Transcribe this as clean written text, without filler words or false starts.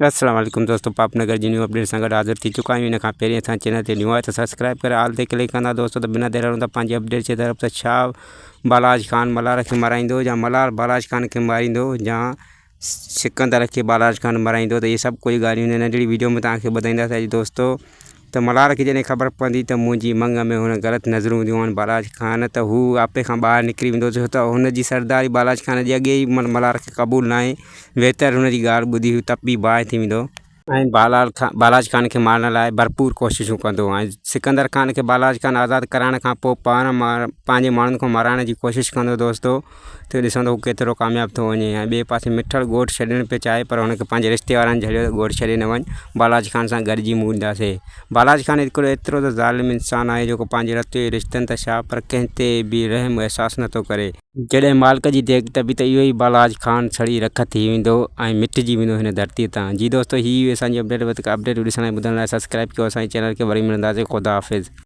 अस्सलाम वालेकुम दोस्तों, पापनगर जी न्यू अपडेट सां गॾु हाज़िर थी चुका आहियूं। इन खां पहिरीं असां चैनल ते न्यू आहे त सब्सक्राइब करे आल ते क्लिक कंदा दोस्तों, त बिना देर हूंदा पंहिंजी अपडेट जे तरफ़। त छा बालाज खान मल्हार खे मराईंदो या मल्हार बालाज खान खे मारींदो या सिकंदर खे बालाज खान मराईंदो, त इहे सभु कोई ॻाल्हियूं हिन नंढड़ी वीडियो में तव्हांखे ॿुधाईंदासीं दोस्तों। त मल्हार खे जॾहिं ख़बर पवंदी त मुंहिंजी मंग में हुन ग़लति नज़रूं हूंदियूं आहिनि बालाज खान, त हू आपे खां ॿाहिरि निकिरी वेंदो, छो त हुनजी सरदारी बालाज खान जे अॻे ई मल्हार खे क़बूल न आहे। बहितर हुनजी ॻाल्हि ॿुधी हू तपी बाहि थी वेंदो ऐं बालाज खान खे मारण लाइ भरपूर कोशिशूं कंदो। ऐं सिकंदर खान खे बालाज खान आज़ादु कराइण खां पोइ पंहिंजे माण्हुनि खां माराइण जी कोशिशि कंदो दोस्तों। त ॾिसंदो हू केतिरो कामयाबु थो वञे। ऐं ॿिए पासे मिठड़ ॻोठु छॾणु पियो चाहे, पर हुनखे पंहिंजे रिश्ते वारनि झलियो ॻोठु छॾे न वञ, बालाज खान सां गॾिजी मूंडासीं। बालाज खान हिकिड़ो एतिरो त ज़ालिम इंसानु आहे जेको पंहिंजे रत जे रिश्तनि त छा, पर कंहिं ते बि रहम अहसासु नथो करे। जॾहिं मालिक जी देॻ तपी त इहो ई बालाज खान सड़ी रख थी वेंदो ऐं मिटिजी वेंदो हिन धरतीअ तां। जी दोस्तों, ही असांजी अपडेट ॾिसण ऐं ॿुधण लाइ सब्सक्राइब कयो असांजे चैनल खे। वरी मिलंदासीं। ख़ुदा हाफ़िज़।